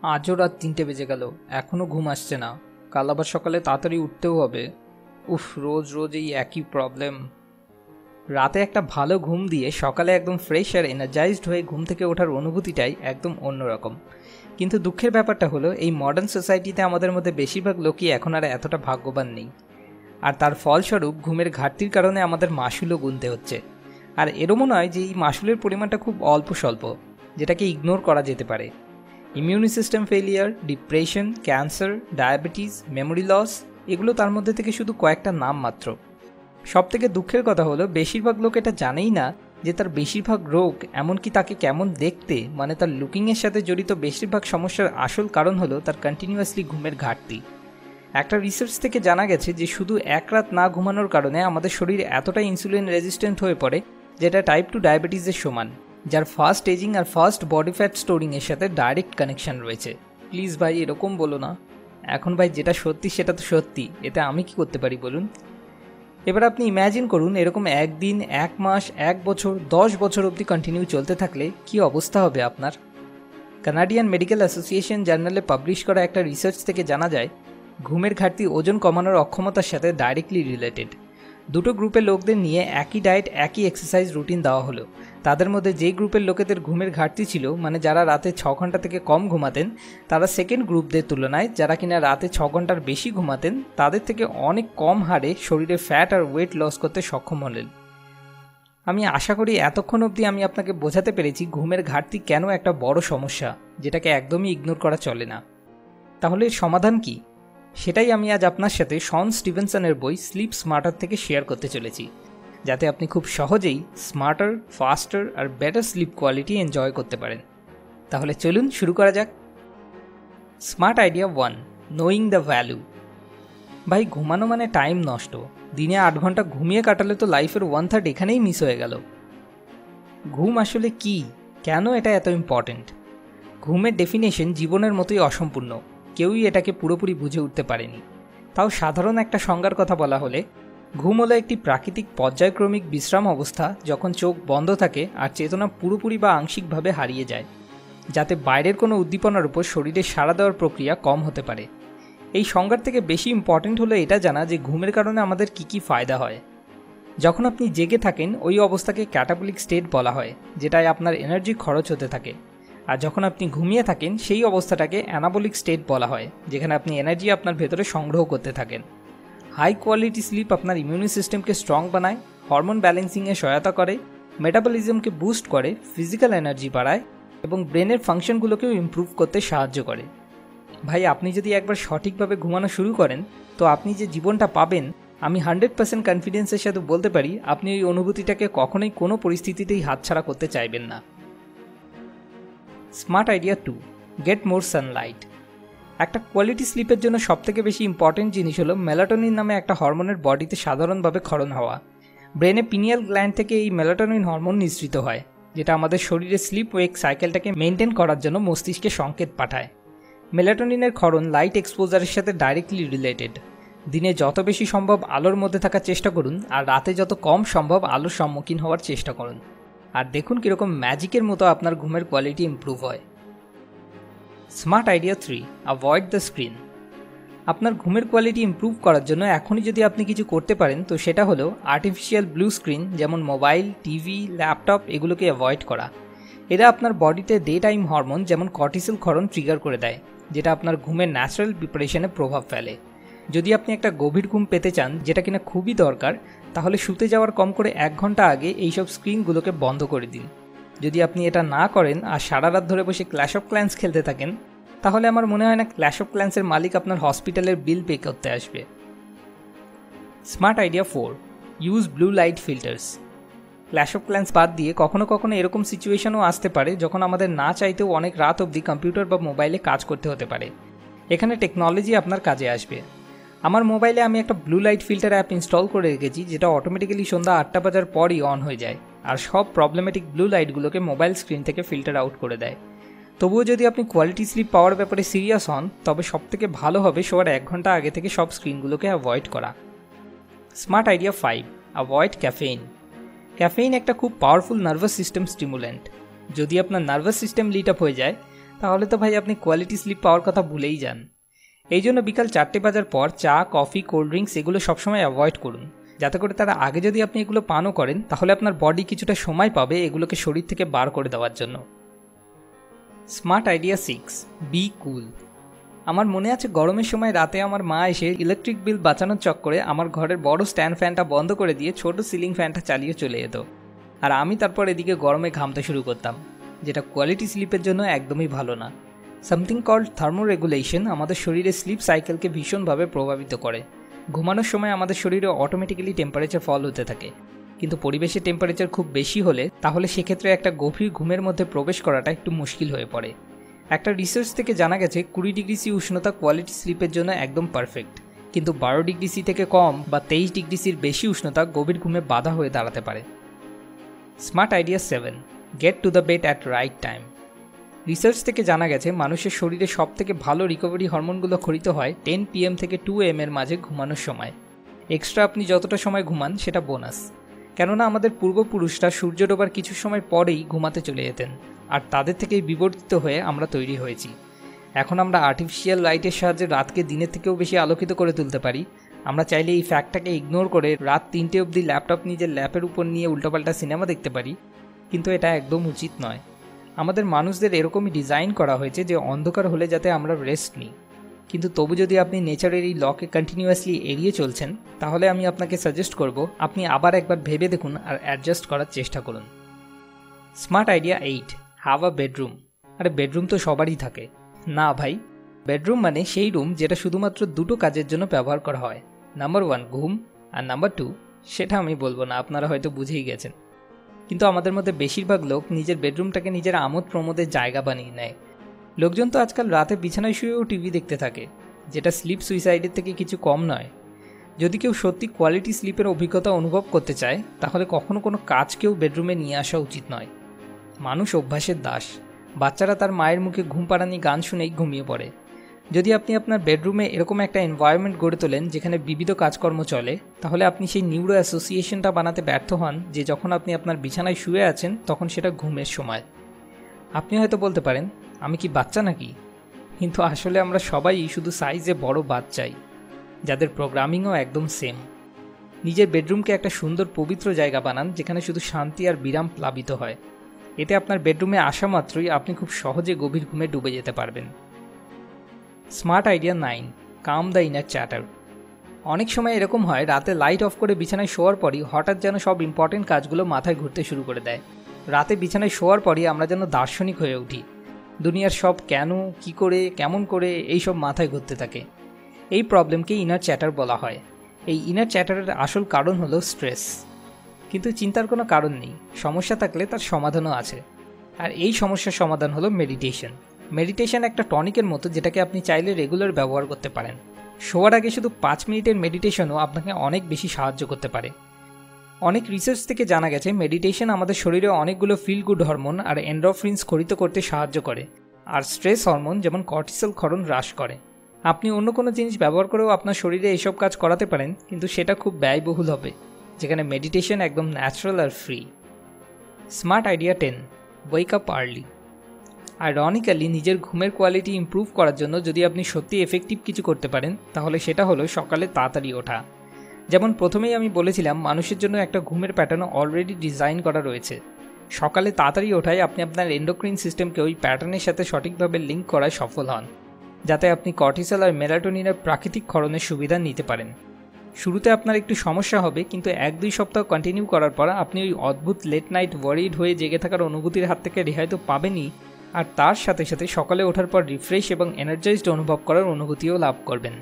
আজও রাত ৩টে বেজে গেল, এখনও ঘুম আসছে না। কাল আবার সকালে তাড়াতাড়ি উঠতেও হবে। উফ, রোজ রোজ এই একই প্রবলেম। রাতে একটা ভালো ঘুম দিয়ে সকালে একদম ফ্রেশ আর এনার্জাইজড হয়ে ঘুম থেকে ওঠার অনুভূতিটাই একদম অন্যরকম। কিন্তু দুঃখের ব্যাপারটা হলো, এই মডার্ন সোসাইটিতে আমাদের মধ্যে বেশিরভাগ লোকই এখন আর এতটা ভাগ্যবান নেই। আর তার ফলস্বরূপ ঘুমের ঘাটতির কারণে আমাদের মাসুলও গুনতে হচ্ছে। আর এরমও নয় যে এই মাসুলের পরিমাণটা খুব অল্প স্বল্প, যেটাকে ইগনোর করা যেতে পারে। Immune system failure, depression, cancer, diabetes, memory loss, এগুলো তার মধ্যে থেকে শুধু কয়েকটা নাম মাত্র। সবথেকে দুঃখের কথা হলো, বেশিরভাগ লোক এটা জানেই না যে তার বেশিরভাগ রোগ, এমনকি তাকে কেমন দেখতে, মানে তার লুকিংয়ের সাথে জড়িত বেশিরভাগ সমস্যার আসল কারণ হলো তার কন্টিনিউয়াসলি ঘুমের ঘাটতি। একটা রিসার্চ থেকে জানা গেছে যে শুধু এক রাত না ঘুমানোর কারণে আমাদের শরীর এতটা ইনসুলিন রেজিস্ট্যান্ট হয়ে পড়ে, যেটা টাইপ 2 ডায়াবেটিসের সমান, যার ফাস্ট এজিং আর ফাস্ট বডি ফ্যাট স্টোরিংয়ের সাথে ডাইরেক্ট কানেকশন রয়েছে। প্লিজ ভাই, এরকম বলো না। এখন ভাই, যেটা সত্যি সেটা তো সত্যি, এতে আমি কি করতে পারি বলুন? এবার আপনি ইম্যাজিন করুন, এরকম একদিন, 1 মাস, 1 বছর, 10 বছর অবধি কন্টিনিউ চলতে থাকলে কি অবস্থা হবে আপনার। কানাডিয়ান মেডিকেল অ্যাসোসিয়েশন জার্নালে পাবলিশ করা একটা রিসার্চ থেকে জানা যায়, ঘুমের ঘাটতি ওজন কমানোর অক্ষমতার সাথে ডাইরেক্টলি রিলেটেড। দুটো গ্রুপের লোকদের নিয়ে একই ডায়েট, একই এক্সারসাইজ রুটিন দেওয়া হলো। তাদের মধ্যে যেই গ্রুপের লোকেদের ঘুমের ঘাটতি ছিল, মানে যারা রাতে 6 ঘন্টা থেকে কম ঘুমাতেন, তারা সেকেন্ড গ্রুপদের তুলনায় যারা কিনা রাতে 6 ঘন্টার বেশি ঘুমাতেন, তাদের থেকে অনেক কম হারে শরীরে ফ্যাট আর ওয়েট লস করতে সক্ষম হলেন। আমি আশা করি এতক্ষণ অবধি আমি আপনাকে বোঝাতে পেরেছি ঘুমের ঘাটতি কেন একটা বড় সমস্যা, যেটাকে একদমই ইগনোর করা চলে না। তাহলে এর সমাধান কি? সেটাই আমি আজ আপনার সাথে শন স্টিভেনসনের বই স্লিপ স্মার্টার থেকে শেয়ার করতে চলেছি, যাতে আপনি খুব সহজেই স্মার্টার, ফাস্টার আর বেটার স্লিপ কোয়ালিটি এনজয় করতে পারেন। তাহলে চলুন শুরু করা যাক। Smart idea 1, knowing the value. ভাই, ঘুমানো মানে টাইম নষ্ট। দিনে 8 ঘন্টা ঘুমিয়ে কাটালে তো লাইফের 1/3 এখানেই মিস হয়ে গেল। ঘুম আসলে কি, কেন এটা এত ইম্পর্টেন্ট? ঘুমের ডেফিনেশন জীবনের মতোই অসম্পূর্ণ, কেউই এটাকে পুরোপুরি বুঝে উঠতে পারেনি। তাও সাধারণ একটা সংজ্ঞার কথা বলা হলে, ঘুম হলো একটি প্রাকৃতিক পর্যায়ক্রমিক বিশ্রাম অবস্থা যখন চোখ বন্ধ থাকে আর চেতনা পুরোপুরি বা আংশিকভাবে হারিয়ে যায়, যাতে বাইরের কোনো উদ্দীপনার উপর শরীরে সাড়া দেওয়ার প্রক্রিয়া কম হতে পারে। এই সংজ্ঞার থেকে বেশি ইম্পর্টেন্ট হলো এটা জানা যে ঘুমের কারণে আমাদের কী ফায়দা হয়। যখন আপনি জেগে থাকেন, ওই অবস্থাকে ক্যাটাবলিক স্টেট বলা হয়, যেটায় আপনার এনার্জি খরচ হতে থাকে। আর যখন আপনি ঘুমিয়ে থাকেন, সেই অবস্থাটাকে অ্যানাবলিক স্টেট বলা হয়, যেখানে আপনি এনার্জি আপনার ভেতরে সংগ্রহ করতে থাকেন। হাই কোয়ালিটি স্লিপ আপনার ইমিউনি সিস্টেমকে স্ট্রং বানায়, হরমোন ব্যালেন্সিংয়ে সহায়তা করে, মেটাবলিজমকে বুস্ট করে, ফিজিক্যাল এনার্জি বাড়ায় এবং ব্রেনের ফাংশনগুলোকেও ইমপ্রুভ করতে সাহায্য করে। ভাই, আপনি যদি একবার সঠিকভাবে ঘুমানো শুরু করেন, তো আপনি যে জীবনটা পাবেন, আমি 100% কনফিডেন্সের সাথে বলতে পারি, আপনি এই অনুভূতিটাকে কখনোই কোনো পরিস্থিতিতেই হাতছাড়া করতে চাইবেন না। Smart idea 2, get more Sunlight. একটা কোয়ালিটি স্লিপের জন্য সবথেকে বেশি ইম্পর্টেন্ট জিনিস হলো মেলাটোনিন নামে একটা হরমোনের বডিতে সাধারণভাবে ক্ষরণ হওয়া। ব্রেনে পিনিয়াল গ্ল্যান্ড থেকে এই মেলাটোনিন হরমোন নিঃসৃত হয়, যেটা আমাদের শরীরে স্লিপ ওয়েক সাইকেলটাকে মেনটেন করার জন্য মস্তিষ্কে সংকেত পাঠায়। মেলাটোনিনের ক্ষরণ লাইট এক্সপোজারের সাথে ডাইরেক্টলি রিলেটেড। দিনে যত বেশি সম্ভব আলোর মধ্যে থাকার চেষ্টা করুন, আর রাতে যত কম সম্ভব আলোর সম্মুখীন হওয়ার চেষ্টা করুন, আর দেখুন কীরকম ম্যাজিকের মতো আপনার ঘুমের কোয়ালিটি ইমপ্রুভ হয়। Smart idea 3, avoid the screen. আপনার ঘুমের কোয়ালিটি ইমপ্রুভ করার জন্য এখনই যদি আপনি কিছু করতে পারেন, তো সেটা হলো আর্টিফিশিয়াল ব্লু স্ক্রিন, যেমন মোবাইল, টিভি, ল্যাপটপ, এগুলোকে অ্যাভয়েড করা। এরা আপনার বডিতে ডে টাইম হরমোন যেমন কর্টিসল ক্ষরণ ট্রিগার করে দেয়, যেটা আপনার ঘুমের ন্যাচারাল প্রিপারেশনে প্রভাব ফেলে। যদি আপনি একটা গভীর ঘুম পেতে চান, যেটা কিনা খুবই দরকার, তাহলে শুতে যাওয়ার কম করে 1 ঘন্টা আগে এইসব স্ক্রিনগুলোকে বন্ধ করে দিন। যদি আপনি এটা না করেন আর সারা রাত ধরে বসে ক্ল্যাশ অফ ক্ল্যান্স খেলতে থাকেন, তাহলে আমার মনে হয় না ক্ল্যাশ অফ ক্ল্যান্সের মালিক আপনার হসপিটালের বিল পে করতে আসবে। Smart idea 4, use blue light filters. Clash of clans বাদ দিয়ে কখনো কখনো এরকম সিচুয়েশনও আসতে পারে যখন আমাদের না চাইতেও অনেক রাত অবধি কম্পিউটার বা মোবাইলে কাজ করতে হতে পারে। এখানে টেকনোলজি আপনার কাজে আসবে। আমার মোবাইলে আমি একটা blue light filter app install করে রেখেছি, যেটা অটোমেটিক্যালি সন্ধ্যা 8টা বাজার পরই অন হয়ে যায় আর সব প্রবলেমেটিক ব্লু লাইটগুলোকে মোবাইল স্ক্রিন থেকে ফিল্টার আউট করে দেয়। তবুও যদি আপনি কোয়ালিটি স্লিপ পাওয়ার ব্যাপারে সিরিয়াস হন, তবে সবথেকে ভালো হবে শোয়ার 1 ঘন্টা আগে থেকে সব স্ক্রিনগুলোকে অ্যাভয়েড করা। Smart idea 5, avoid caffeine. Caffeine একটা খুব পাওয়ারফুল নার্ভাস সিস্টেম স্টিমুল্যান্ট। যদি আপনার নার্ভাস সিস্টেম লিট আপ হয়ে যায়, তাহলে তো ভাই আপনি কোয়ালিটি স্লিপ পাওয়ার কথা ভুলেই যান। এই জন্য বিকাল 4টে বাজার পর চা, কফি, কোল্ড ড্রিঙ্কস এগুলো সবসময় অ্যাভয়েড করুন, যাতে করে তার আগে যদি আপনি এগুলো পানও করেন তাহলে আপনার বডি কিছুটা সময় পাবে এগুলোকে শরীর থেকে বার করে দেওয়ার জন্য। স্মার্ট আইডিয়া 6, বি কুল। আমার মনে আছে গরমের সময় রাতে আমার মা এসে ইলেকট্রিক বিল বাঁচানোর চক্করে আমার ঘরের বড় স্ট্যান্ড ফ্যানটা বন্ধ করে দিয়ে ছোট সিলিং ফ্যানটা চালিয়ে চলে যেত, আর আমি তারপর এদিকে গরমে ঘামতে শুরু করতাম, যেটা কোয়ালিটি স্লিপের জন্য একদমই ভালো না। সামথিং কল্ড থার্মোরেগুলেশন আমাদের শরীরে স্লিপ সাইকেলকে ভীষণভাবে প্রভাবিত করে। ঘুমানোর সময় আমাদের শরীরে অটোমেটিক্যালি টেম্পারেচার ফল হতে থাকে, কিন্তু পরিবেশের টেম্পারেচার খুব বেশি হলে তাহলে সেক্ষেত্রে একটা গভীর ঘুমের মধ্যে প্রবেশ করাটা একটু মুশকিল হয়ে পড়ে। একটা রিসার্চ থেকে জানা গেছে 20 ডিগ্রি সি উষ্ণতা কোয়ালিটি স্লিপের জন্য একদম পারফেক্ট, কিন্তু 12 ডিগ্রি সি থেকে কম বা 23 ডিগ্রি সির বেশি উষ্ণতা গভীর ঘুমে বাধা হয়ে দাঁড়াতে পারে। Smart idea 7, get to the bed at right time. Research থেকে জানা গেছে মানুষের শরীরে সবথেকে ভালো রিকভারি হরমোনগুলো ক্ষরিত হয় 10 PM থেকে 2 AM এর মাঝে ঘুমানোর সময়। এক্সট্রা আপনি যতটা সময় ঘুমান সেটা বোনাস, কেননা আমাদের পূর্বপুরুষরা সূর্য ডোবার কিছু সময় পরেই ঘুমাতে চলে যেতেন, আর তাদের থেকেই বিবর্তিত হয়ে আমরা তৈরি হয়েছি। এখন আমরা আর্টিফিশিয়াল লাইটের সাহায্যে রাতকে দিনের থেকেও বেশি আলোকিত করে তুলতে পারি। আমরা চাইলে এই ফ্যাক্টটাকে ইগনোর করে রাত 3টে অবধি ল্যাপটপ নিজের ল্যাপের উপর নিয়ে উল্টোপাল্টা সিনেমা দেখতে পারি, কিন্তু এটা একদম উচিত নয়। আমাদের মানুষদের এরকমই ডিজাইন করা হয়েছে যে অন্ধকার হলে যাতে আমরা রেস্ট নিই, কিন্তু তবু যদি আপনি নেচারের এই লকে কন্টিনিউয়াসলি এড়িয়ে চলছেন তাহলে আমি আপনাকে সাজেস্ট করব আপনি আবার একবার ভেবে দেখুন আর অ্যাডজাস্ট করার চেষ্টা করুন। Smart idea 8, have a bedroom. আরে বেডরুম তো সবারই থাকে। না ভাই, বেডরুম মানে সেই রুম যেটা শুধুমাত্র দুটো কাজের জন্য ব্যবহার করা হয়। নাম্বার 1 ঘুম, আর নাম্বার 2 সেটা আমি বলবো না, আপনারা হয়তো বুঝেই গেছেন। কিন্তু আমাদের মধ্যে বেশিরভাগ লোক নিজের বেডরুমটাকে নিজের আমোদ প্রমোদের জায়গা বানিয়ে নেয়। লোকজন তো আজকাল রাতে বিছানায় শুয়েও টিভি দেখতে থাকে, যেটা স্লিপ সুইসাইডের থেকে কিছু কম নয়। যদি কেউ সত্যি কোয়ালিটি স্লিপের অভিজ্ঞতা অনুভব করতে চায় তাহলে কখনো কোনো কাজকেও বেডরুমে নিয়ে আসা উচিত নয়। মানুষ অভ্যাসের দাস। বাচ্চারা তার মায়ের মুখে ঘুম পাড়ানি গান শুনেই ঘুমিয়ে পড়ে। যদি আপনি আপনার বেডরুমে এরকম একটা এনভায়রনমেন্ট গড়ে তোলেন যেখানে বিবিধ কাজকর্ম চলে, তাহলে আপনি সেই নিউরো অ্যাসোসিয়েশনটা বানাতে ব্যর্থ হন যে যখন আপনি আপনার বিছানায় শুয়ে আছেন তখন সেটা ঘুমের সময়। আপনি হয়তো বলতে পারেন, আমি কি বাচ্চা নাকি? কিন্তু আসলে আমরা সবাই শুধু সাইজে বড় বাচ্চাই, যাদের প্রোগ্রামিংও একদম সেম। নিজের বেডরুমকে একটা সুন্দর পবিত্র জায়গা বানান যেখানে শুধু শান্তি আর বিরাম প্লাবিত হয়। এতে আপনার বেডরুমে আসা মাত্রই আপনি খুব সহজে গভীর ঘুমে ডুবে যেতে পারবেন। Smart idea 9, calm the inner chatter. অনেক সময় এরকম হয় রাতে লাইট অফ করে বিছানায় শোয়ার পরই হঠাৎ যেন সব ইম্পর্টেন্ট কাজগুলো মাথায় ঘুরতে শুরু করে দেয়। রাতে বিছানায় শোয়ার পরই আমরা যেন দার্শনিক হয়ে উঠি। দুনিয়ার সব কেন, কি করে, কেমন করে এইসব মাথায় ঘুরতে থাকে। এই প্রবলেমকে ইনার চ্যাটার বলা হয়। এই ইনার চ্যাটারের আসল কারণ হলো স্ট্রেস। কিন্তু চিন্তার কোনো কারণ নেই, সমস্যা থাকলে তার সমাধানও আছে। আর এই সমস্যার সমাধান হলো মেডিটেশন। মেডিটেশন একটা টনিকের মতো যেটাকে আপনি চাইলে রেগুলার ব্যবহার করতে পারেন। শোয়ার আগে শুধু 5 মিনিটের মেডিটেশনও আপনাকে অনেক বেশি সাহায্য করতে পারে। অনেক রিসার্চ থেকে জানা গেছে মেডিটেশন আমাদের শরীরে অনেকগুলো ফিল গুড হরমোন আর এন্ডোরফিনস খরিত করতে সাহায্য করে, আর স্ট্রেস হরমোন যেমন কর্টিসল ক্ষরণ হ্রাস করে। আপনি অন্য কোনো জিনিস ব্যবহার করেও আপনার শরীরে এইসব কাজ করাতে পারেন, কিন্তু সেটা খুব ব্যয়বহুল হবে, যেখানে মেডিটেশন একদম ন্যাচারাল আর free. Smart idea 10, wake up early. Ironically নিজের ঘুমের কোয়ালিটি ইমপ্রুভ করার জন্য যদি আপনি সত্যি এফেক্টিভ কিছু করতে পারেন তাহলে সেটা হলো সকালে তাড়াতাড়ি ওঠা। যেমন প্রথমেই আমি বলেছিলাম মানুষের জন্য একটা ঘুমের প্যাটার্ন অলরেডি ডিজাইন করা রয়েছে। সকালে তাড়াতাড়ি ওঠায় আপনি আপনার এন্ডোক্রিন সিস্টেমকে ওই প্যাটার্নের সাথে সঠিকভাবে লিঙ্ক করায় সফল হন, যাতে আপনি কর্টিসল আর মেলাটোনিনের প্রাকৃতিক ক্ষরণের সুবিধা নিতে পারেন। শুরুতে আপনার একটু সমস্যা হবে, কিন্তু 1-2 সপ্তাহ কন্টিনিউ করার পর আপনি ওই অদ্ভুত লেট নাইট ওয়ারিড হয়ে জেগে থাকার অনুভূতির হাত থেকে রেহাই তো পাবেনই, আর তার সাথে সাথে সকালে ওঠার পর রিফ্রেশ এবং এনার্জাইজড অনুভব করার অনুভূতিও লাভ করবেন।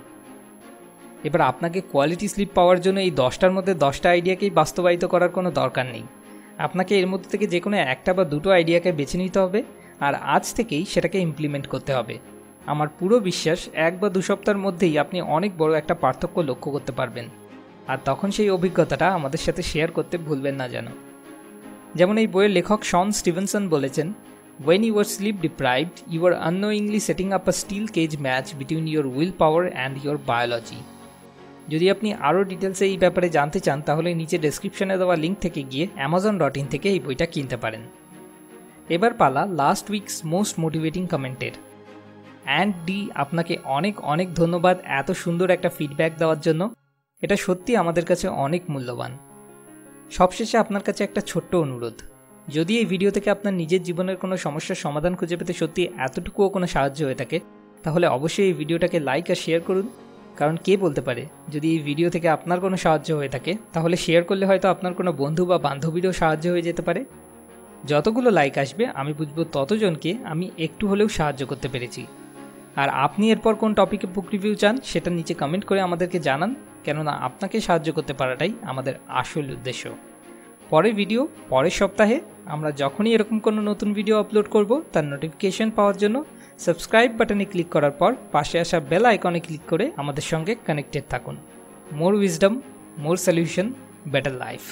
এবার আপনাকে কোয়ালিটি স্লিপ পাওয়ার জন্য এই 10টার মধ্যে 10টা আইডিয়াকেই বাস্তবায়িত করার কোনো দরকার নেই। আপনাকে এর মধ্যে থেকে যে কোনো একটা বা দুটো আইডিয়াকে বেছে নিতে হবে, আর আজ থেকেই সেটাকে ইমপ্লিমেন্ট করতে হবে। আমার পুরো বিশ্বাস 1 বা 2 সপ্তাহের মধ্যেই আপনি অনেক বড় একটা পার্থক্য লক্ষ্য করতে পারবেন, আর তখন সেই অভিজ্ঞতাটা আমাদের সাথে শেয়ার করতে ভুলবেন না যেন। যেমন এই বইয়ের লেখক শন স্টিভেনসন বলেছেন, When you are sleep deprived, you are unknowingly setting up a steel cage match between your willpower and your biology. যদি আপনি আরও ডিটেলসে এই ব্যাপারে জানতে চান তাহলে নিচে ডেসক্রিপশনে দেওয়া লিঙ্ক থেকে গিয়ে amazon.in থেকে এই বইটা কিনতে পারেন। এবার পালা লাস্ট উইকস মোস্ট মোটিভেটিং কমেন্টের। অ্যান্ড ডি, আপনাকে অনেক অনেক ধন্যবাদ এত সুন্দর একটা ফিডব্যাক দেওয়ার জন্য। এটা সত্যি আমাদের কাছে অনেক মূল্যবান। সবশেষে আপনার কাছে একটা ছোট্ট অনুরোধ, যদি এই ভিডিও থেকে আপনার নিজের জীবনের কোনো সমস্যার সমাধান খুঁজে পেতে সত্যি এতটুকুও কোনো সাহায্য হয়ে থাকে, তাহলে অবশ্যই এই ভিডিওটাকে লাইক আর শেয়ার করুন। কারণ কে বলতে পারে, যদি এই ভিডিও থেকে আপনার কোনো সাহায্য হয়ে থাকে তাহলে শেয়ার করলে হয়তো আপনার কোনো বন্ধু বা বান্ধবীরও সাহায্য হয়ে যেতে পারে। যতগুলো লাইক আসবে আমি বুঝবো ততজনকে আমি একটু হলেও সাহায্য করতে পেরেছি। আর আপনি এরপর কোন টপিকে বুক রিভিউ চান সেটা নিচে কমেন্ট করে আমাদেরকে জানান, কেননা আপনাকে সাহায্য করতে পারাটাই আমাদের আসল উদ্দেশ্য। পরের সপ্তাহে আমরা যখনই এরকম কোনো নতুন ভিডিও আপলোড করব তার নোটিফিকেশন পাওয়ার জন্য সাবস্ক্রাইব বাটনে ক্লিক করার পর পাশে আসা বেল আইকনে ক্লিক করে আমাদের সঙ্গে কানেক্টেড থাকুন। মোর উইজডম, মোর সলিউশন, বেটার লাইফ।